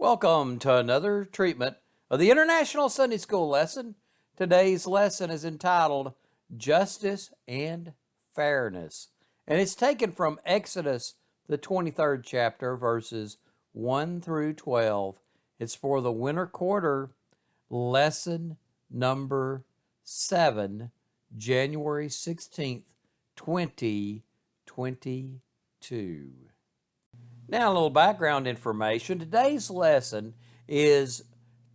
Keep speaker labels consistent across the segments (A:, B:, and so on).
A: Welcome to another treatment of the International Sunday School lesson. Today's lesson is entitled Justice and Fairness, and it's taken from Exodus, the 23rd chapter, verses 1 through 12. It's for the winter quarter, lesson number 7, January 16th, 2022. Now, a little background information. Today's lesson is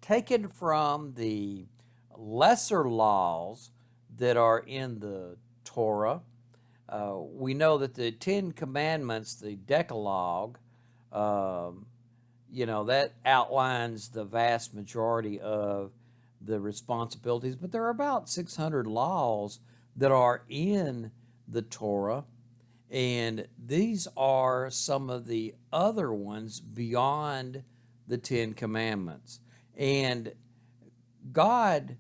A: taken from the lesser laws that are in the Torah. We know that the Ten Commandments, the Decalogue, that outlines the vast majority of the responsibilities, but there are about 600 laws that are in the Torah. And these are some of the other ones beyond the Ten Commandments. And God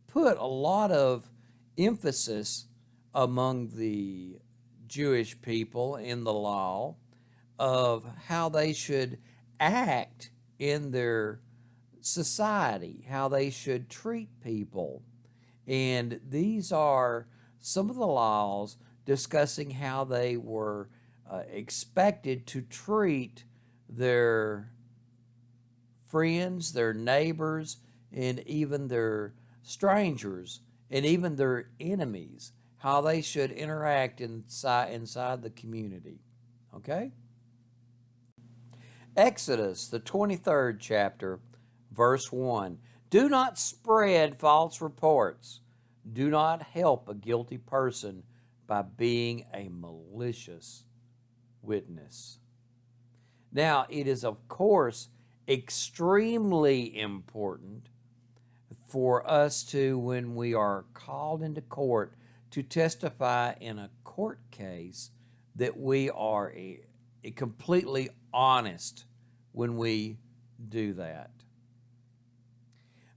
A: put a lot of emphasis among the Jewish people in the law of how they should act in their society, how they should treat people. And these are some of the laws discussing how they were expected to treat their friends, their neighbors, and even their strangers, and even their enemies, how they should interact inside the community. Okay? Exodus, the 23rd chapter, verse 1. Do not spread false reports. Do not help a guilty person by being a malicious witness. Now, it is, of course, extremely important for us to, when we are called into court to testify in a court case, that we are completely honest when we do that.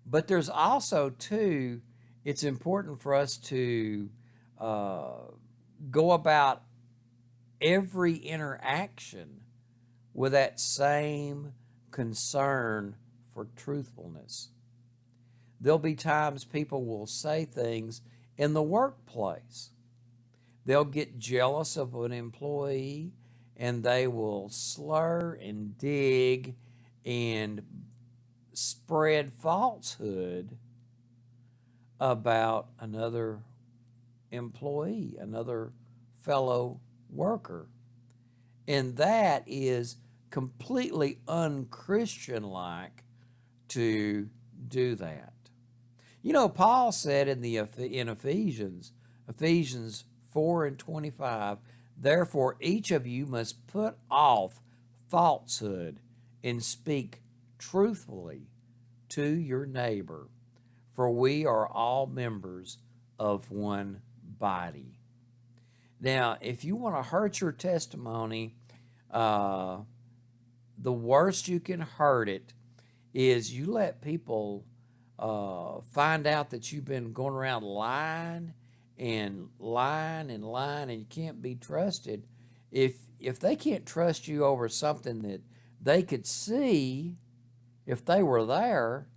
A: But there's also, too, it's important for us to go about every interaction with that same concern for truthfulness. There'll be times people will say things in the workplace. They'll get jealous of an employee and they will slur and dig and spread falsehood about another employee, another fellow worker. And that is completely unchristian-like to do that. You know, Paul said in Ephesians 4 and 25, therefore each of you must put off falsehood and speak truthfully to your neighbor, for we are all members of one body. Now, if you want to hurt your testimony, the worst you can hurt it is you let people find out that you've been going around lying and lying and lying, and you can't be trusted. If they can't trust you over something that they could see if they were there,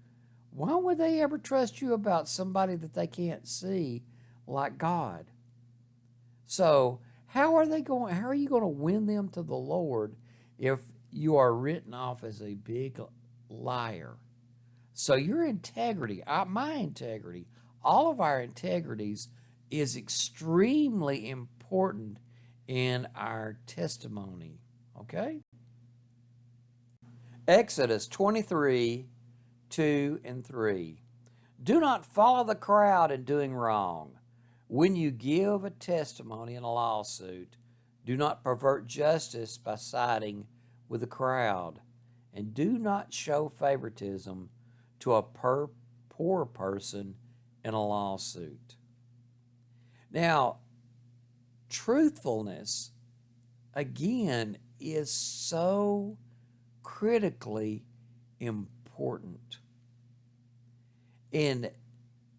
A: why would they ever trust you about somebody that they can't see, like God? So how are you going to win them to the Lord if you are written off as a big liar? So your integrity, my integrity, all of our integrities is extremely important in our testimony. Okay? Exodus 23, 2 and 3. Do not follow the crowd in doing wrong. When you give a testimony in a lawsuit, do not pervert justice by siding with the crowd, and do not show favoritism to a poor person in a lawsuit. Now, truthfulness, again, is so critically important. And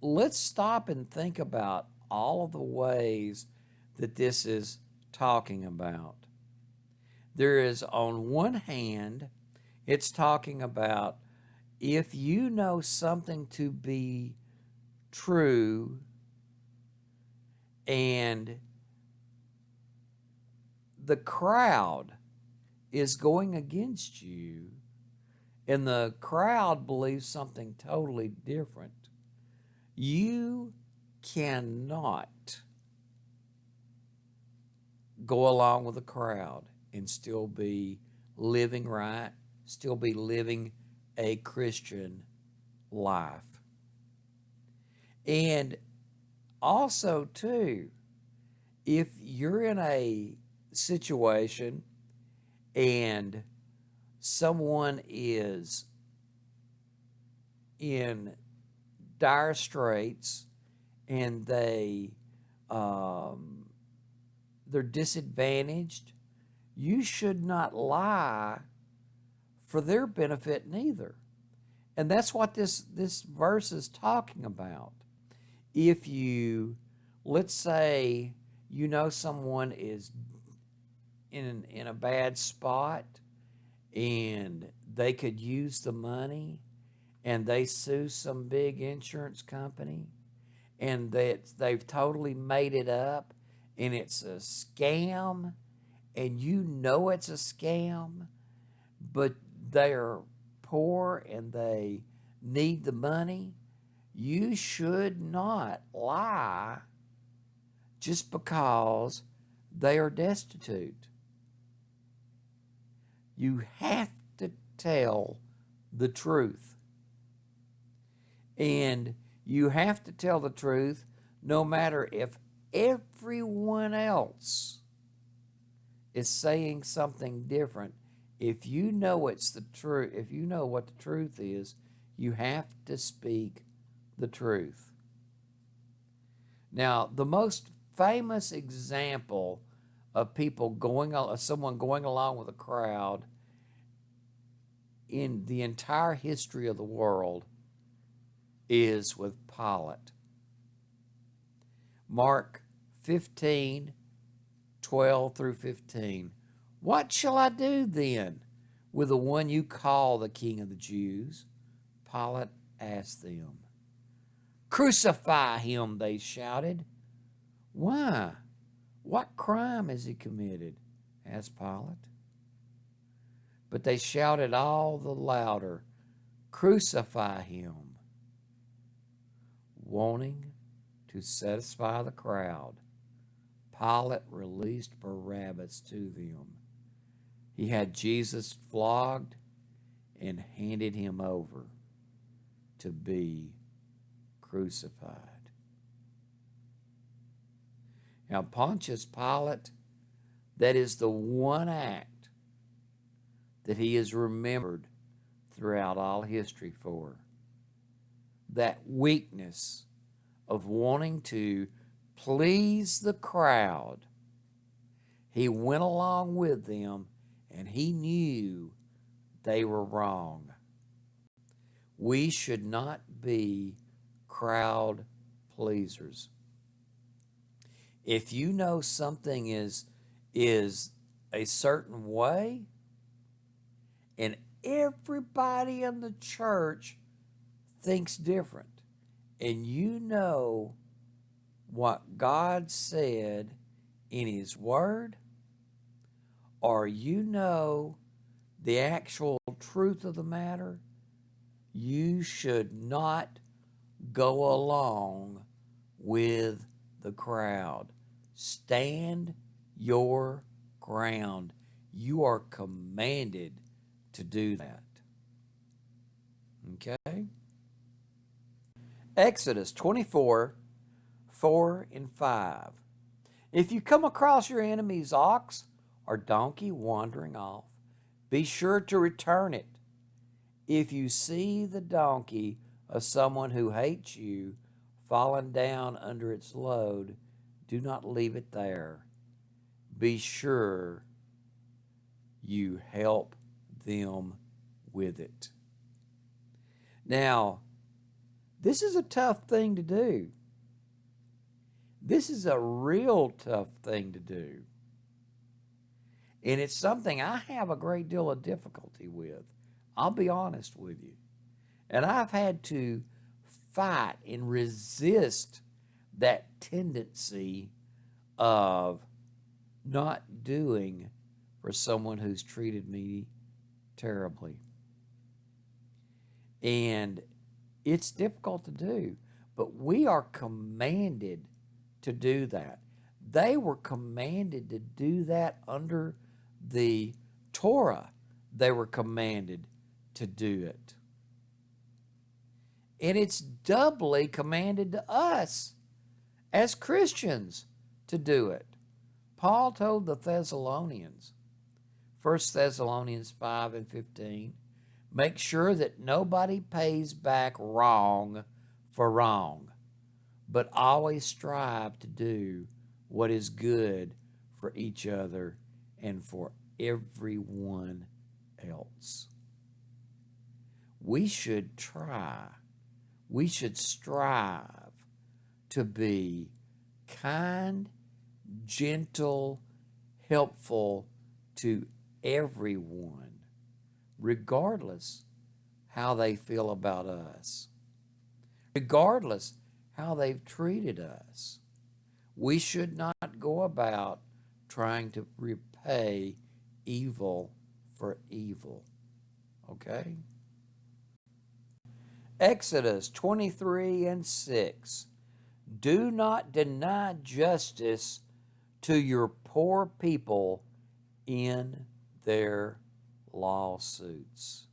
A: let's stop and think about all of the ways that this is talking about. There is, on one hand, It's talking about if you know something to be true and the crowd is going against you and the crowd believes something totally different, you cannot go along with the crowd and still be living right, still be living a Christian life. And also, too, if you're in a situation and someone is in dire straits and um, they're disadvantaged, you should not lie for their benefit neither. And that's what this verse is talking about. If you, let's say, you know someone is in a bad spot and they could use the money and they sue some big insurance company and that they've totally made it up and it's a scam and you know it's a scam, but they're poor and they need the money, you should not lie just because they are destitute. You have to tell the truth. And you have to tell the truth no matter if everyone else is saying something different. If you know it's the truth, if you know what the truth is, you have to speak the truth. Now, the most famous example of someone going along with a crowd in the entire history of the world is with Pilate. Mark 15:12 through 15. What shall I do then with the one you call the King of the Jews? Pilate asked them. Crucify him, they shouted. Why? What crime has he committed? Asked Pilate. But they shouted all the louder, Crucify him. Wanting to satisfy the crowd, Pilate released Barabbas to them. He had Jesus flogged and handed him over to be crucified. Now, Pontius Pilate, that is the one act that he is remembered throughout all history for. That weakness of wanting to please the crowd. He went along with them and he knew they were wrong. We should not be crowd pleasers. If you know something is a certain way and everybody in the church thinks different, and you know what God said in His Word, or you know the actual truth of the matter, you should not go along with the crowd. Stand your ground. You are commanded to do that. Okay? Exodus 24:4-5. If you come across your enemy's ox or donkey wandering off, be sure to return it. If you see the donkey of someone who hates you fallen down under its load, do not leave it there. Be sure you help them with it. Now, this is a tough thing to do. This is a real tough thing to do. And it's something I have a great deal of difficulty with. I'll be honest with you. And I've had to fight and resist that tendency of not doing for someone who's treated me terribly. And it's difficult to do, but we are commanded to do that. They were commanded to do that under the Torah. They were commanded to do it. And it's doubly commanded to us as Christians to do it. Paul told the Thessalonians, 1 Thessalonians 5 and 15, make sure that nobody pays back wrong for wrong, but always strive to do what is good for each other and for everyone else. We should strive to be kind, gentle, helpful to everyone, regardless how they feel about us, regardless how they've treated us. We should not go about trying to repay evil for evil. Okay? Exodus 23 and 6. Do not deny justice to your poor people in their lawsuits.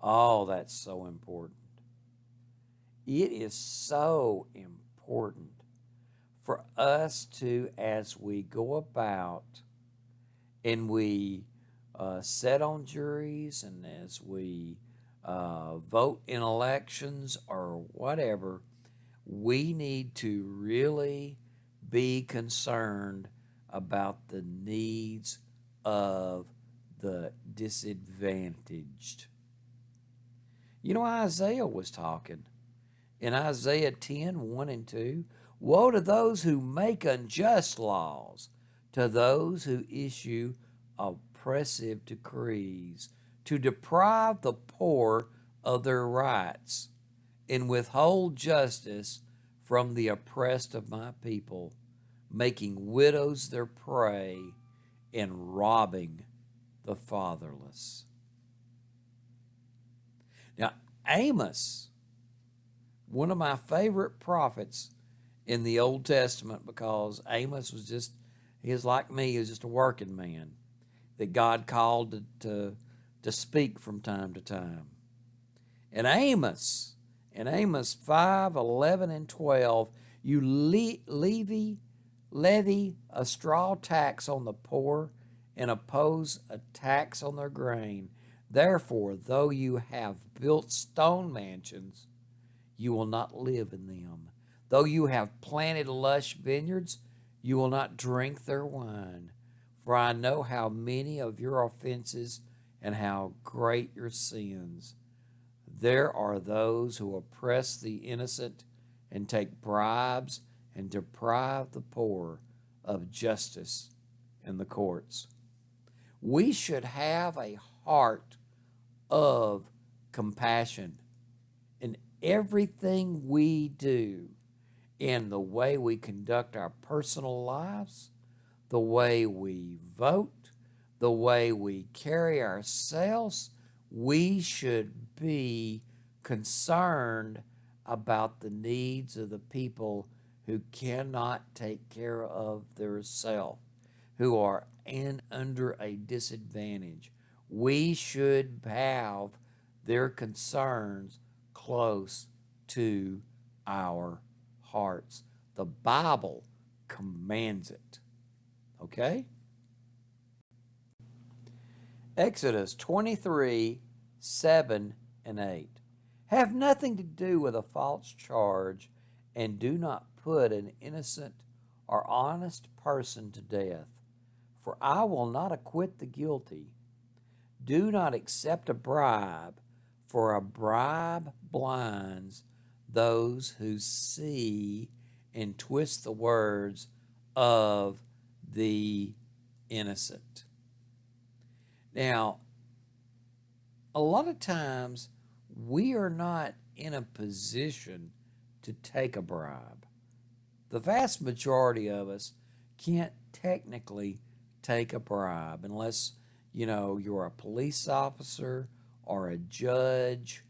A: Oh, that's so important. It is so important for us to, as we go about and we sit on juries and as we vote in elections or whatever, we need to really be concerned about the needs of the disadvantaged. You know, Isaiah was talking in Isaiah 10, 1 and 2. Woe to those who make unjust laws, to those who issue oppressive decrees, to deprive the poor of their rights, and withhold justice from the oppressed of my people, making widows their prey and robbing the fatherless. Now, Amos, one of my favorite prophets in the Old Testament, because Amos was just, he was like me, he was just a working man that God called to speak from time to time. And Amos 5, 11, and 12, you levy a straw tax on the poor and oppose a tax on their grain. Therefore, though you have built stone mansions, you will not live in them. Though you have planted lush vineyards, you will not drink their wine. For I know how many of your offenses and how great your sins. There are those who oppress the innocent and take bribes and deprive the poor of justice in the courts. We should have a heart of compassion in everything we do, in the way we conduct our personal lives, the way we vote, the way we carry ourselves. We should be concerned about the needs of the people who cannot take care of themselves, who are under a disadvantage. We should have their concerns close to our hearts. The Bible commands it. Okay? Exodus 23, 7 and 8. Have nothing to do with a false charge, and do not put an innocent or honest person to death, for I will not acquit the guilty. Do not accept a bribe, for a bribe blinds those who see and twist the words of the innocent. Now, a lot of times we are not in a position to take a bribe. The vast majority of us can't technically take a bribe unless, you're a police officer or a judge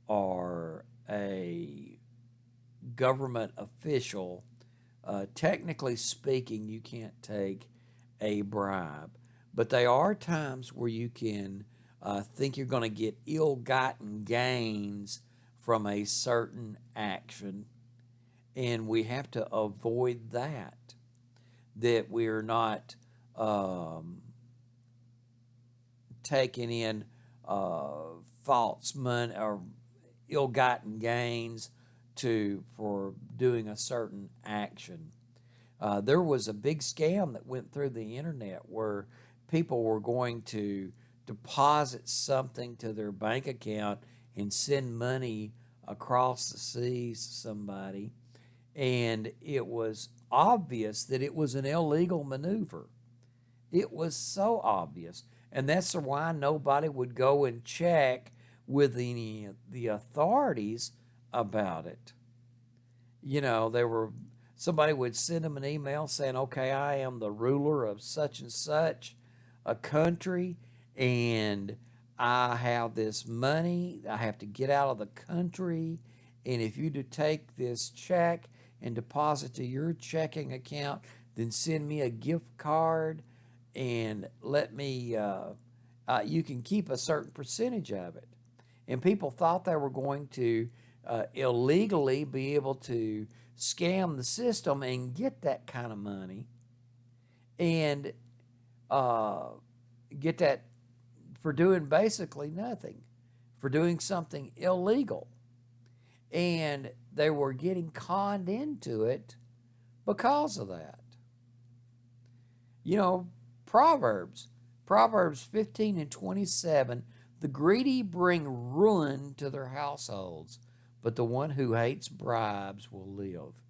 A: or a government official. Technically speaking, you can't take a bribe. But there are times where you can think you're going to get ill gotten gains from a certain action, and we have to avoid that. That we're not taking in false money or ill-gotten gains for doing a certain action. There was a big scam that went through the internet where people were going to deposit something to their bank account and send money across the seas to somebody, and it was obvious that it was an illegal maneuver. It was so obvious, and that's why nobody would go and check with the authorities about it. Somebody would send them an email saying, "Okay, I am the ruler of such and such a country, and I have this money. I have to get out of the country, and if you to take this check and deposit to your checking account, then send me a gift card and let me. You can keep a certain percentage of it." And people thought they were going to illegally be able to scam the system and get that kind of money and get that for doing basically nothing, for doing something illegal. And they were getting conned into it because of that. Proverbs 15 and 27, the greedy bring ruin to their households, but the one who hates bribes will live.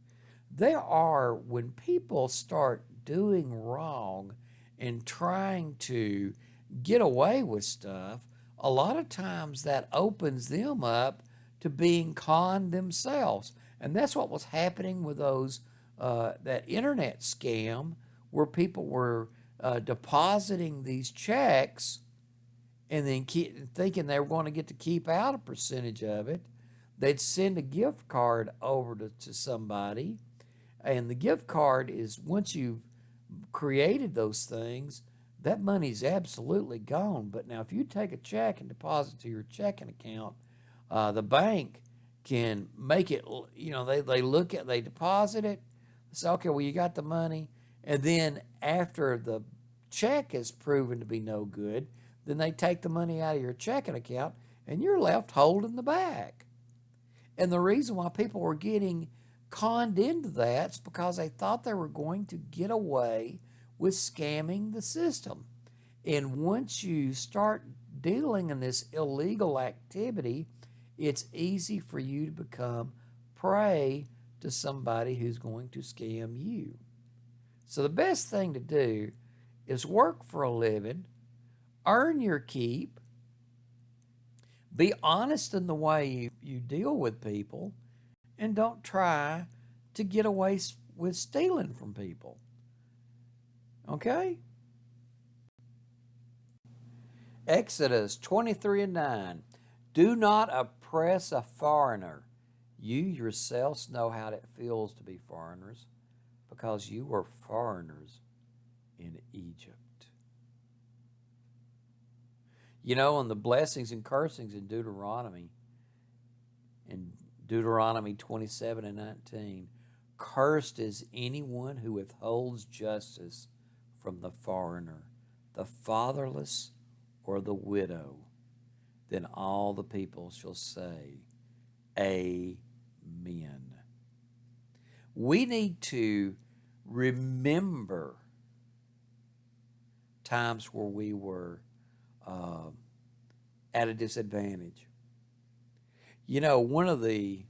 A: When people start doing wrong and trying to get away with stuff, a lot of times that opens them up to being conned themselves. And that's what was happening with that internet scam where people were depositing these checks and then thinking they were going to get to keep out a percentage of it. They'd send a gift card over to somebody, and the gift card is, once you've created those things, that money's absolutely gone. But now if you take a check and deposit to your checking account, the bank can make it, they deposit it, say, okay, well, you got the money, and then after the check is proven to be no good, then they take the money out of your checking account and you're left holding the bag. And the reason why people were getting conned into that is because they thought they were going to get away with scamming the system. And once you start dealing in this illegal activity, it's easy for you to become prey to somebody who's going to scam you. So the best thing to do is work for a living, earn your keep, be honest in the way you deal with people, and don't try to get away with stealing from people. Okay? Exodus 23 and 9. Do not oppress a foreigner. You yourselves know how it feels to be foreigners, because you were foreigners in Egypt. And the blessings and cursings in Deuteronomy 27 and 19, cursed is anyone who withholds justice from the foreigner, the fatherless, or the widow. Then all the people shall say, Amen. We need to remember times where we were at a disadvantage. One of the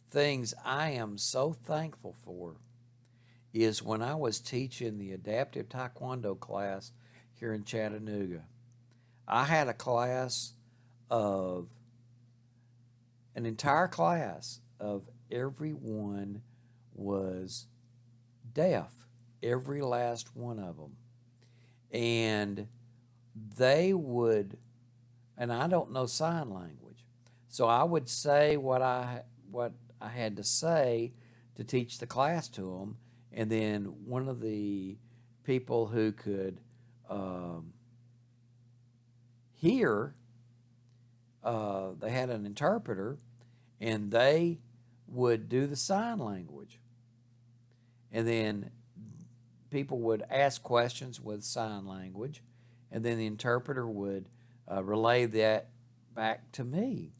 A: things I am so thankful for is when I was teaching the adaptive taekwondo class here in Chattanooga. I had a class of an entire class of everyone was deaf, every last one of them. And they would, and I don't know sign language, so I would say what I had to say to teach the class to them, and then one of the people who could um, hear, they had an interpreter, and they would do the sign language, and then people would ask questions with sign language, and then the interpreter would relay that back to me.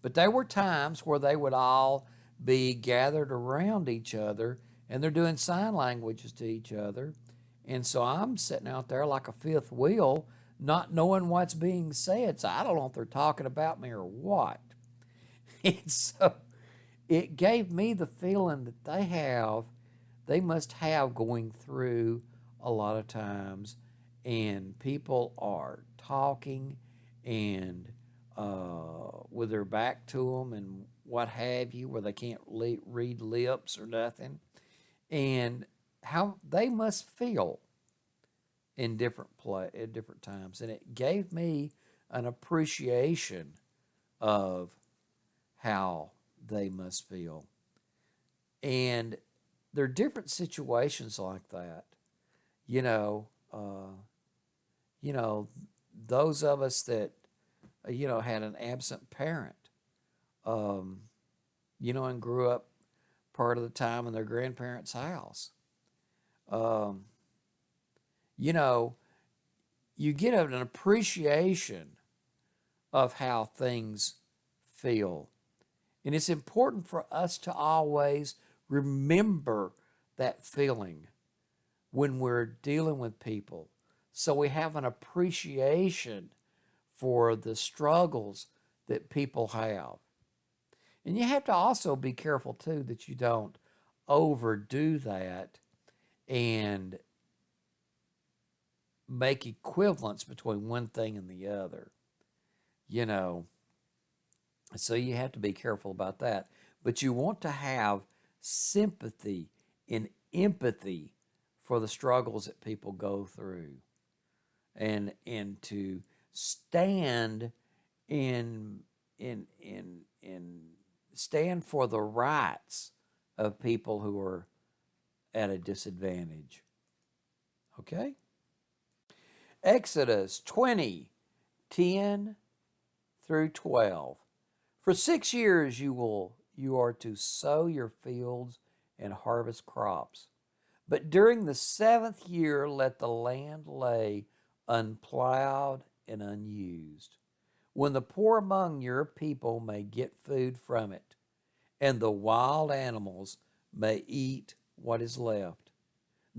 A: But there were times where they would all be gathered around each other and they're doing sign languages to each other. And so I'm sitting out there like a fifth wheel, not knowing what's being said. So I don't know if they're talking about me or what. And so it gave me the feeling that they must have going through a lot of times, and people are talking and with their back to them and what have you, where they can't read lips or nothing, and how they must feel in at different times, and it gave me an appreciation of how they must feel. And there are different situations like that. You know, you know, those of us that had an absent parent, um, and grew up part of the time in their grandparents' house. Um, you know, you get an appreciation of how things feel. And it's important for us to always remember that feeling when we're dealing with people, so we have an appreciation for the struggles that people have. And you have to also be careful, too, that you don't overdo that and make equivalence between one thing and the other. You know, so you have to be careful about that. But you want to have sympathy and empathy for the struggles that people go through, and to stand in in stand for the rights of people who are at a disadvantage. Okay? Exodus 20:10 through 12. For 6 years you are to sow your fields and harvest crops. But during the seventh year let the land lay unplowed and unused, when the poor among your people may get food from it, and the wild animals may eat what is left.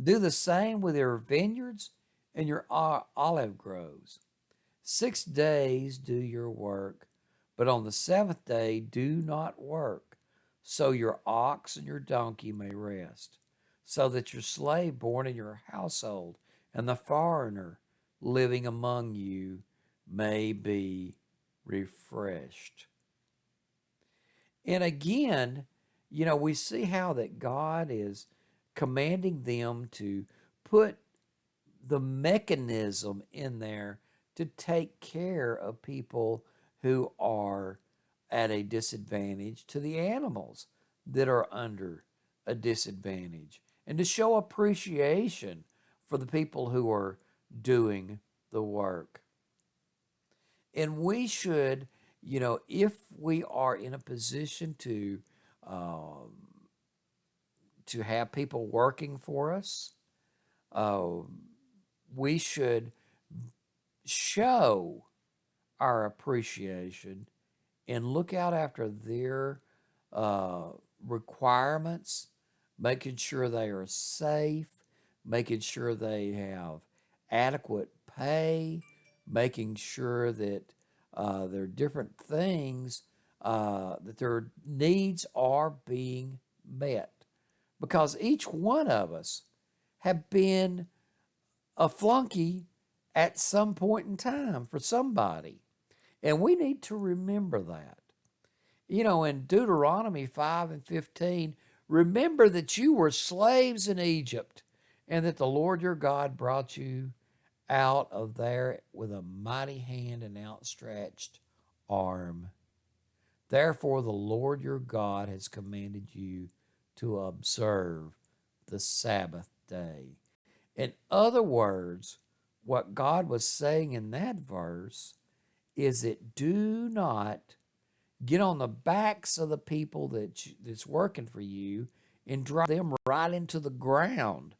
A: Do the same with your vineyards and your olive groves. 6 days do your work, but on the seventh day do not work, so your ox and your donkey may rest, so that your slave born in your household and the foreigner living among you may be refreshed. And again, we see how that God is commanding them to put the mechanism in there to take care of people who are at a disadvantage, to the animals that are under a disadvantage, and to show appreciation for the people who are doing the work. And we should, if we are in a position um, to have people working for us, uh, we should show our appreciation and look out after their uh, requirements, making sure they are safe, making sure they have adequate pay, making sure that there are different things, that their needs are being met. Because each one of us have been a flunky at some point in time for somebody. And we need to remember that. You know, in Deuteronomy 5 and 15, remember that you were slaves in Egypt and that the Lord your God brought you out of there with a mighty hand and outstretched arm. Therefore, the Lord your God has commanded you to observe the Sabbath day. In other words, what God was saying in that verse is that do not get on the backs of the people that's working for you and drive them right into the ground.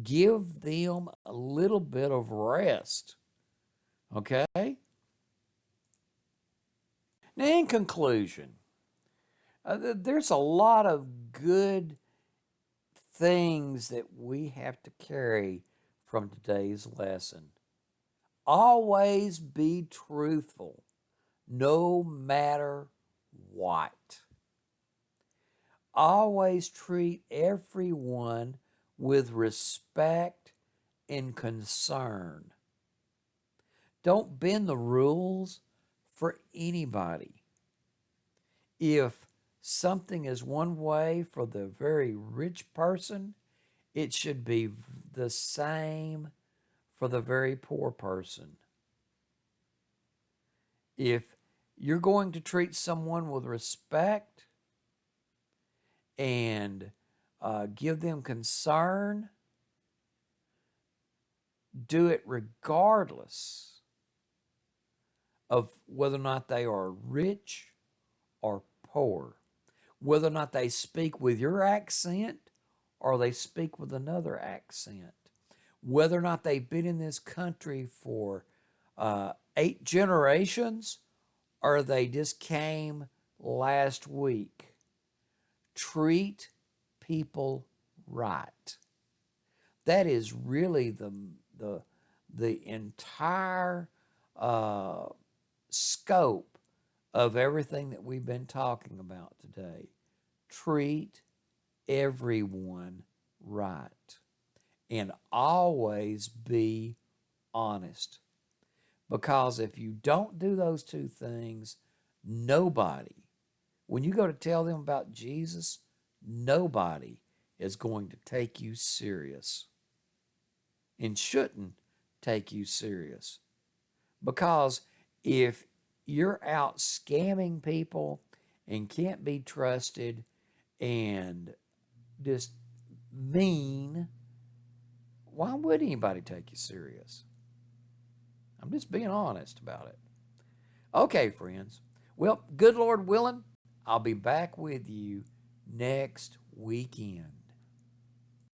A: Give them a little bit of rest. Okay? Now, in conclusion, there's a lot of good things that we have to carry from today's lesson. Always be truthful, no matter what. Always treat everyone with respect and concern. Don't bend the rules for anybody. If something is one way for the very rich person, it should be the same for the very poor person. If you're going to treat someone with respect and give them concern, do it regardless of whether or not they are rich or poor, whether or not they speak with your accent or they speak with another accent, whether or not they've been in this country for 8 generations or they just came last week. Treat people right. That is really the entire scope of everything that we've been talking about today. Treat everyone right and always be honest. Because if you don't do those two things, nobody, when you go to tell them about Jesus, nobody is going to take you serious and shouldn't take you serious. Because if you're out scamming people and can't be trusted and just mean, why would anybody take you serious? I'm just being honest about it. Okay, friends. Well, good Lord willing, I'll be back with you next weekend.